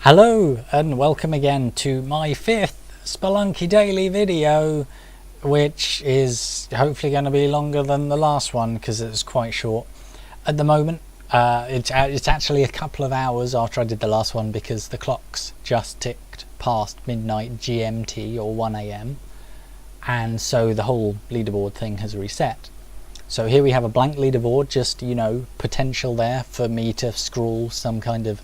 Hello and welcome again to my 5th Spelunky daily video, which is hopefully going to be longer than the last one because it's quite short at the moment. It's actually a couple of hours after I did the last one because the clocks just ticked past midnight GMT or 1 AM, and so the whole leaderboard thing has reset. So here we have a blank leaderboard, just, you know, potential there for me to scroll some kind of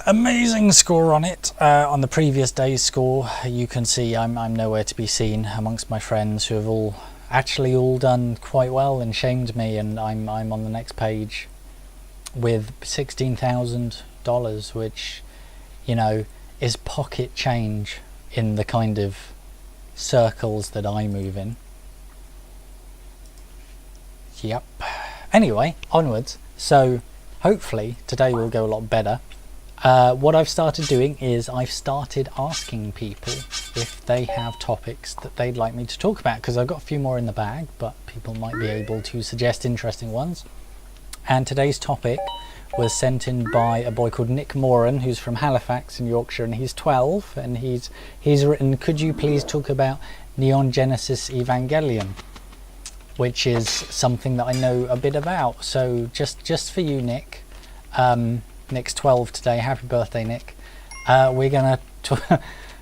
amazing score on it. On the previous day's score, you can see I'm nowhere to be seen amongst my friends who have all done quite well and shamed me, and I'm on the next page with $16,000, which, you know, is pocket change in the kind of circles that I move in. Yep. Anyway, onwards. So hopefully today will go a lot better. What I've started doing is I've started asking people if they have topics that they'd like me to talk about, because I've got a few more in the bag, but people might be able to suggest interesting ones. And today's topic was sent in by a boy called Nick Moran, who's from Halifax in Yorkshire, and he's 12, and he's written, "Could you please talk about Neon Genesis Evangelion?" which is something that I know a bit about. So just for you, Nick. Nick's 12 today. Happy birthday, Nick. We're gonna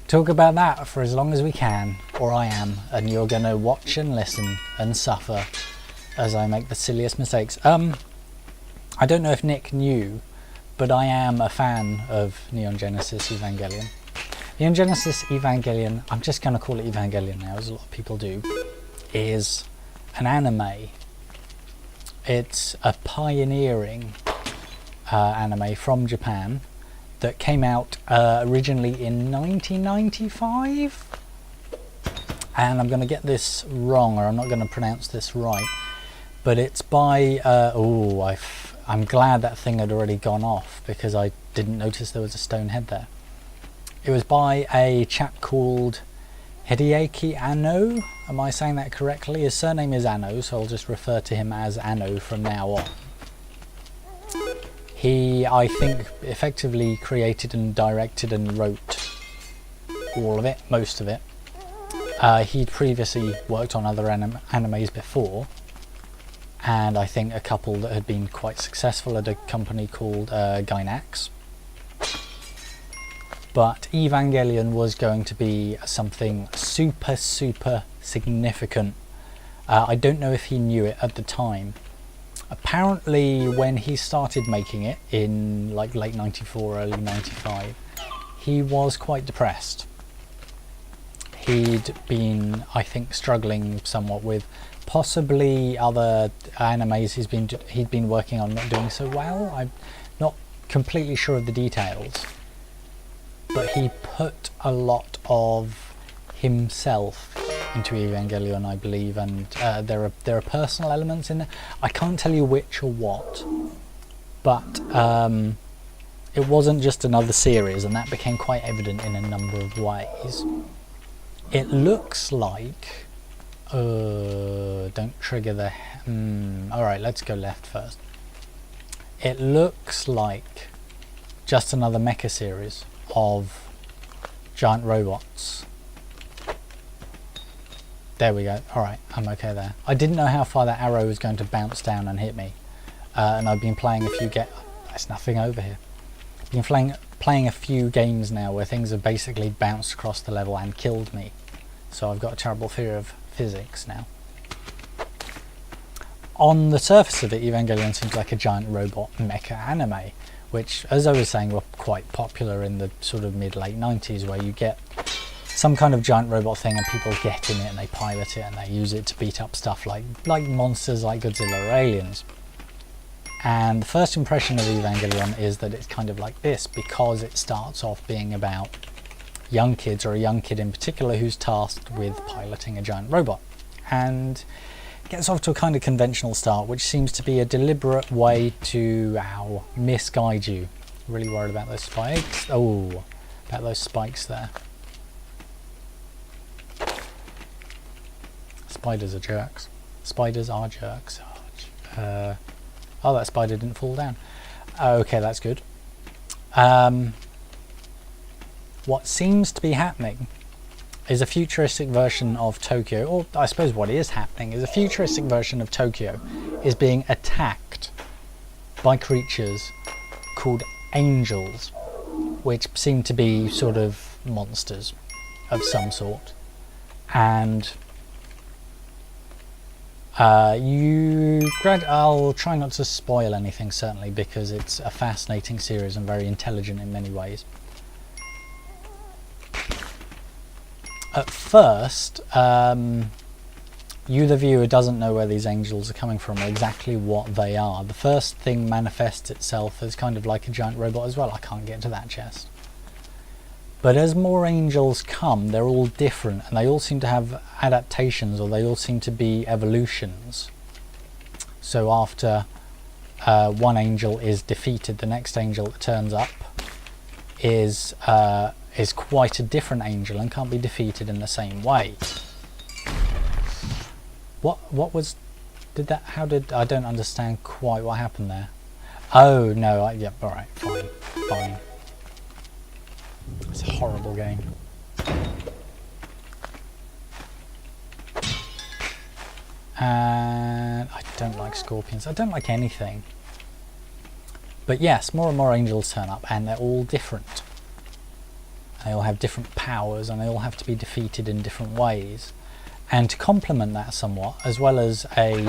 talk about that for as long as we can, or I am, and you're gonna watch and listen and suffer as I make the silliest mistakes. I don't know if Nick knew, but I am a fan of Neon Genesis Evangelion. Neon Genesis Evangelion, I'm just gonna call it Evangelion now, as a lot of people do, is an anime. It's a pioneering anime from Japan that came out originally in 1995, and I'm going to get this wrong, or I'm not going to pronounce this right, but it's by I'm glad that thing had already gone off because I didn't notice there was a stone head there. It was by a chap called Hideaki Anno. Am I saying that correctly? His surname is Anno, so I'll just refer to him as Anno from now on. He, I think, effectively created and directed and wrote all of it, most of it. He'd previously worked on other animes before, and I think a couple that had been quite successful at a company called Gainax. But Evangelion was going to be something super significant. I don't know if he knew it at the time. Apparently when he started making it in like late 94, early 95, he was quite depressed. He'd been, I think, struggling somewhat with possibly other animes he'd been working on not doing so well. I'm not completely sure of the details, but he put a lot of himself into Evangelion, I believe, and there are personal elements in there. I can't tell you which or what, but it wasn't just another series, and that became quite evident in a number of ways. It looks like don't trigger the alright, let's go left first. It looks like just another mecha series of giant robots. There we go. Alright, I'm okay there. I didn't know how far that arrow was going to bounce down and hit me, and I've been playing a few there's nothing over here. I've been playing a few games now where things have basically bounced across the level and killed me, so I've got a terrible fear of physics now. On the surface of it, Evangelion seems like a giant robot mecha anime, which, as I was saying, were quite popular in the sort of mid-late 90s, where you get some kind of giant robot thing and people get in it and they pilot it and they use it to beat up stuff like monsters like Godzilla or aliens. And the first impression of Evangelion is that it's kind of like this, because it starts off being about young kids, or a young kid in particular, who's tasked with piloting a giant robot, and gets off to a kind of conventional start, which seems to be a deliberate way to misguide you. Really worried about those spikes. Oh, about those spikes there. Spiders are jerks. Spiders are jerks. Oh, that spider didn't fall down. Okay, that's good. what seems to be happening is a futuristic version of Tokyo, or I suppose what is happening is a futuristic version of Tokyo is being attacked by creatures called angels, which seem to be sort of monsters of some sort. And I'll try not to spoil anything, certainly, because it's a fascinating series and very intelligent in many ways. At first, you the viewer doesn't know where these angels are coming from or exactly what they are. The first thing manifests itself as kind of like a giant robot as well. I can't get to that chest. But as more angels come, they're all different, and they all seem to have adaptations, or they all seem to be evolutions. So after one angel is defeated, the next angel that turns up is quite a different angel and can't be defeated in the same way. What was, how did, I don't understand quite what happened there. Oh no, yeah, alright, fine. It's a horrible game. And I don't like scorpions. I don't like anything. But yes, more and more angels turn up, and they're all different. They all have different powers, and they all have to be defeated in different ways. And to complement that somewhat, as well as a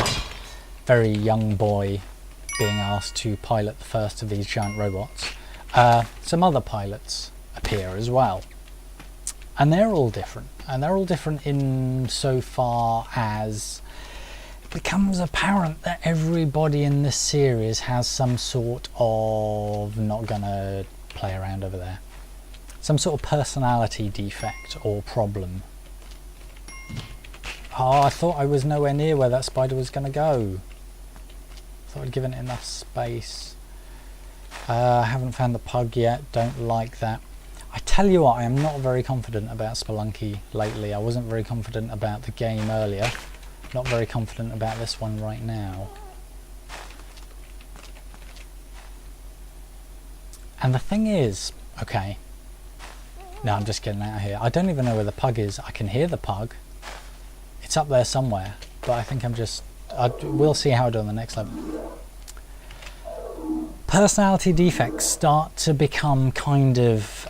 very young boy being asked to pilot the first of these giant robots, some other pilots appear as well. And they're all different. And they're all different in so far as it becomes apparent that everybody in this series has some sort of, not gonna play around over there, some sort of personality defect or problem. Oh, I thought I was nowhere near where that spider was going to go. I thought I'd given it enough space. I haven't found the pug yet. Don't like that. I tell you what, I am not very confident about Spelunky lately. I wasn't very confident about the game earlier. Not very confident about this one right now. And the thing is, okay. No, I'm just getting out of here. I don't even know where the pug is. I can hear the pug. It's up there somewhere, but I think we'll see how I do on the next level. Personality defects start to become kind of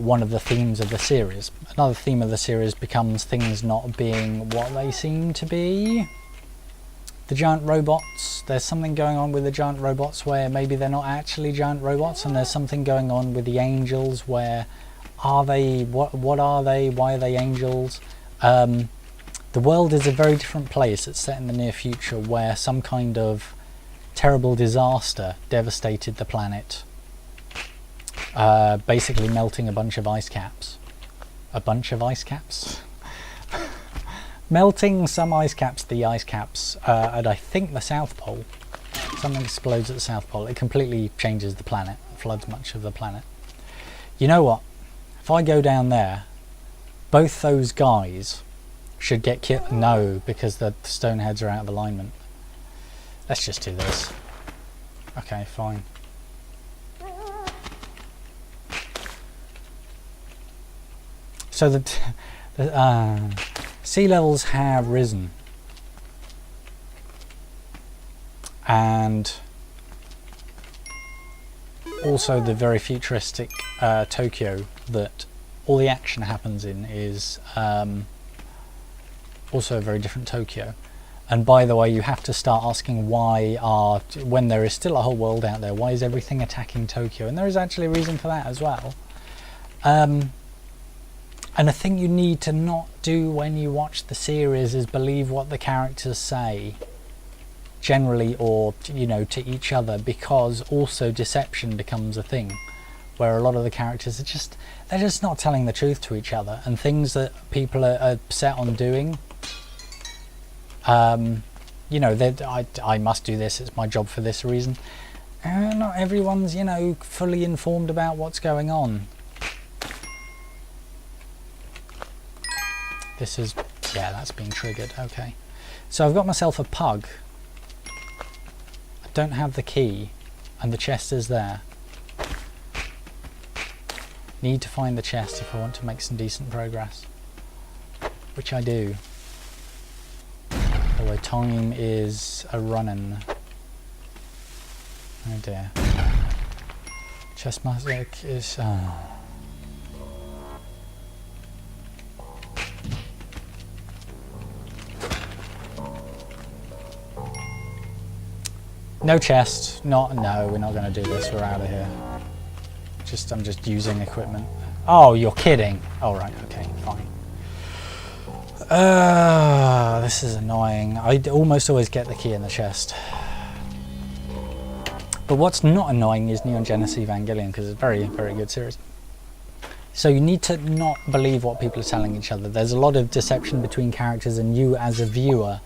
one of the themes of the series. Another theme of the series becomes things not being what they seem to be. The giant robots, there's something going on with the giant robots where maybe they're not actually giant robots, and there's something going on with the angels where are they, what are they, why are they angels? The world is a very different place. It's set in the near future where some kind of terrible disaster devastated the planet, basically melting a bunch of ice caps. A bunch of ice caps? Melting some ice caps, at I think the South Pole. Something explodes at the South Pole. It completely changes the planet, floods much of the planet. You know what? If I go down there, both those guys should get killed. No, because the stone heads are out of alignment. Let's just do this. Okay, fine. So the sea levels have risen, and also the very futuristic Tokyo that all the action happens in is also a very different Tokyo. And by the way, you have to start asking when there is still a whole world out there, why is everything attacking Tokyo? And there is actually a reason for that as well. And a thing you need to not do when you watch the series is believe what the characters say, generally, or to each other, because also deception becomes a thing, where a lot of the characters they're just not telling the truth to each other, and things that people are set on doing. I must do this, it's my job for this reason. Not everyone's, fully informed about what's going on. This is, yeah, that's being triggered, okay. So I've got myself a pug. I don't have the key, and the chest is there. Need to find the chest if I want to make some decent progress. Which I do. Although time is a running. Oh dear. Chest magic is... No chest. No, we're not going to do this. We're out of here. I'm just using equipment. Oh, you're kidding. All right. Okay. Fine. This is annoying. I almost always get the key in the chest. But what's not annoying is Neon Genesis Evangelion, because it's a very, very good series. So you need to not believe what people are telling each other. There's a lot of deception between characters, and you as a viewer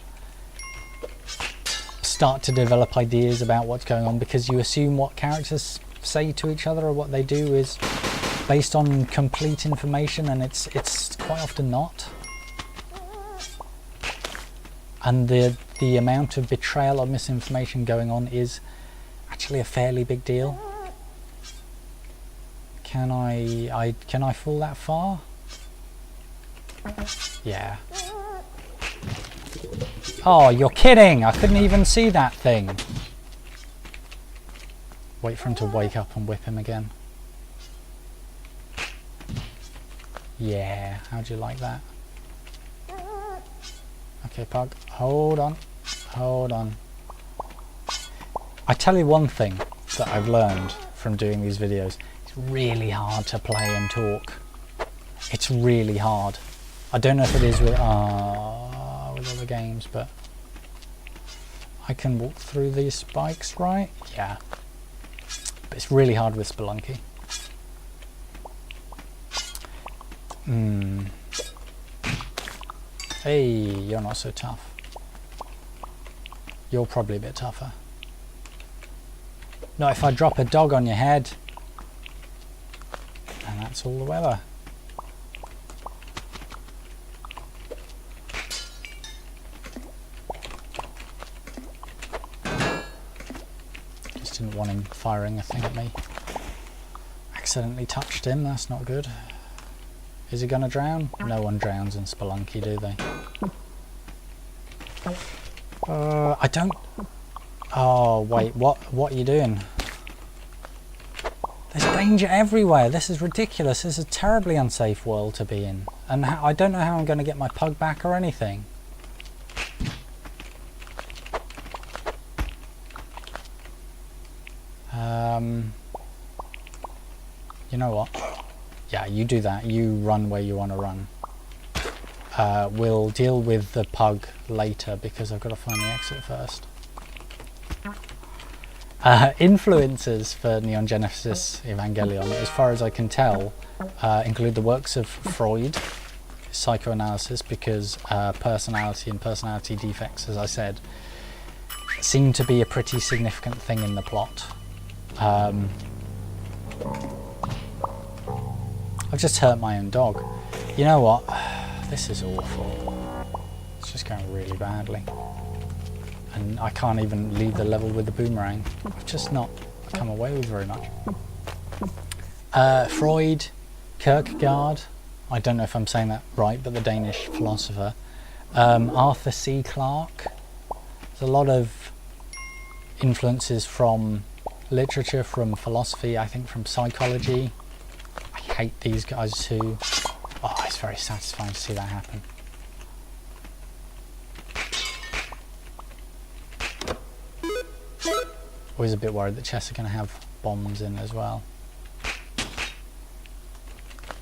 start to develop ideas about what's going on because you assume what characters say to each other or what they do is based on complete information, and it's quite often not. And the amount of betrayal or misinformation going on is actually a fairly big deal. Can I fall that far? Yeah. Oh, you're kidding! I couldn't even see that thing. Wait for him to wake up and whip him again. Yeah, how'd you like that? Okay, Pug, hold on. Hold on. I tell you one thing that I've learned from doing these videos. It's really hard to play and talk. It's really hard. I don't know if it is with other games, but I can walk through these spikes, right? Yeah. But it's really hard with Spelunky. Hey, you're not so tough. You're probably a bit tougher. Not if I drop a dog on your head. And that's all the weather. Just didn't want him firing a thing at me. Accidentally touched him, that's not good. Is he gonna drown? No one drowns in Spelunky, do they? I don't... Oh, wait, what are you doing? There's danger everywhere. This is ridiculous. This is a terribly unsafe world to be in. And I don't know how I'm going to get my pug back or anything. You know what? Yeah, you do that. You run where you want to run. We'll deal with the pug later because I've got to find the exit first. Influences for Neon Genesis Evangelion, as far as I can tell, include the works of Freud, psychoanalysis, because personality and personality defects, as I said, seem to be a pretty significant thing in the plot. I've just hurt my own dog. You know what? This is awful. It's just going really badly. And I can't even leave the level with the boomerang. I've just not come away with very much. Freud, Kierkegaard, I don't know if I'm saying that right, but the Danish philosopher. Arthur C. Clarke. There's a lot of influences from literature, from philosophy, I think from psychology. I hate these guys too. Oh, it's very satisfying to see that happen. Always a bit worried that chests are going to have bombs in as well.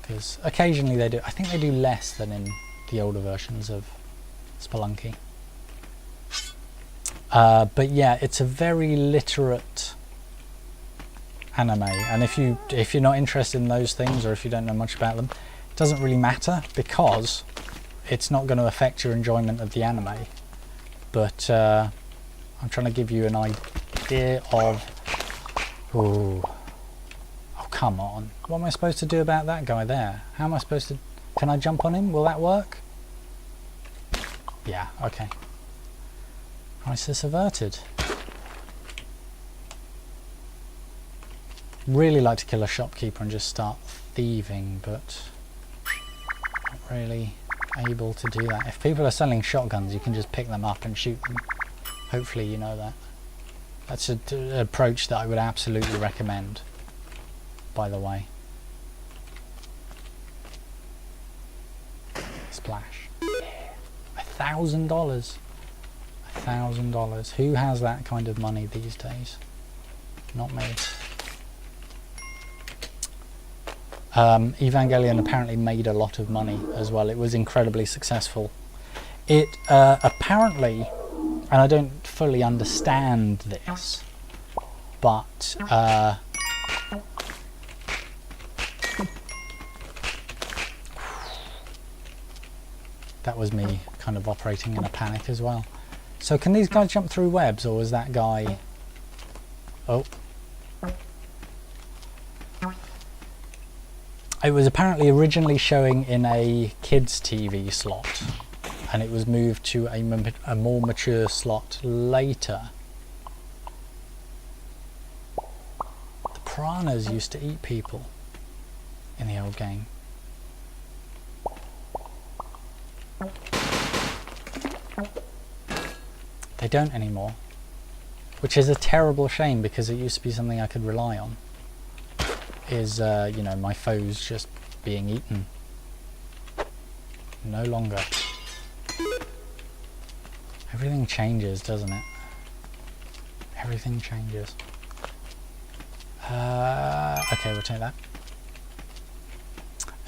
Because occasionally they do. I think they do less than in the older versions of Spelunky. But yeah, it's a very literate anime, and if you're not interested in those things, or if you don't know much about them, it doesn't really matter because it's not going to affect your enjoyment of the anime. But I'm trying to give you an idea of... Ooh. Oh, come on. What am I supposed to do about that guy there? How am I supposed to... Can I jump on him? Will that work? Yeah, okay. Crisis averted. Really like to kill a shopkeeper and just start thieving, but not really able to do that. If people are selling shotguns, you can just pick them up and shoot them. Hopefully you know that. That's an approach that I would absolutely recommend, by the way. Splash. Yeah. $1,000. $1,000. Who has that kind of money these days? Not me. Evangelion apparently made a lot of money as well. It was incredibly successful. It apparently, and I don't fully understand this, but that was me kind of operating in a panic as well. So can these guys jump through webs, or was that guy... Oh. It was apparently originally showing in a kids TV slot, and it was moved to a more mature slot later. The piranhas used to eat people in the old game. They don't anymore, which is a terrible shame, because it used to be something I could rely on. Is you know, my foes just being eaten. No longer. Everything changes, doesn't it? Everything changes. Okay, we'll take that.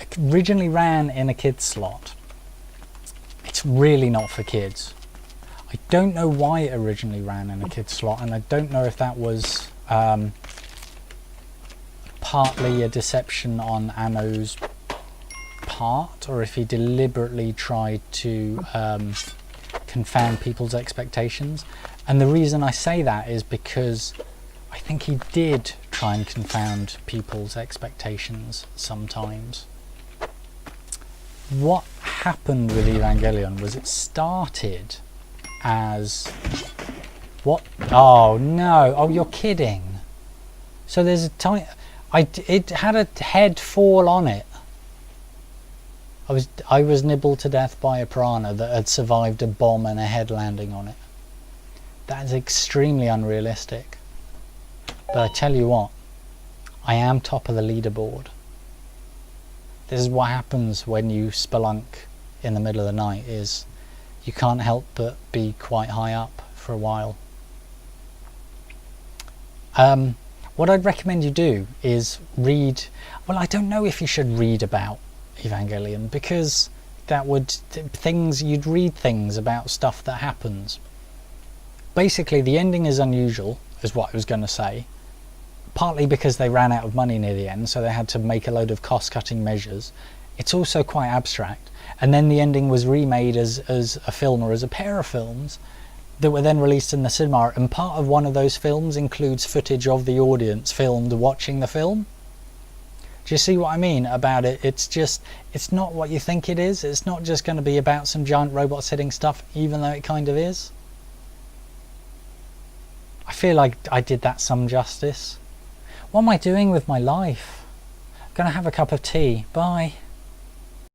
It originally ran in a kids slot. It's really not for kids. I don't know why it originally ran in a kids slot, and I don't know if that was partly a deception on Anno's part, or if he deliberately tried to confound people's expectations. And the reason I say that is because I think he did try and confound people's expectations sometimes. What happened with Evangelion was it started as... What? Oh no, oh you're kidding. So there's a tiny... it had a head fall on it. I was nibbled to death by a piranha that had survived a bomb and a head landing on it. That is extremely unrealistic. But I tell you what, I am top of the leaderboard. This is what happens when you spelunk in the middle of the night, is you can't help but be quite high up for a while. What I'd recommend you do is read... Well, I don't know if you should read about Evangelion, because that would... you'd read things about stuff that happens. Basically, the ending is unusual, is what I was going to say. Partly because they ran out of money near the end, so they had to make a load of cost-cutting measures. It's also quite abstract. And then the ending was remade as a film, or as a pair of films, that were then released in the cinema, and part of one of those films includes footage of the audience filmed watching the film. Do you see what I mean about it? It's not what you think it is. It's not just going to be about some giant robots hitting stuff, even though it kind of is. I feel like I did that some justice. What am I doing with my life? I'm going to have a cup of tea. Bye.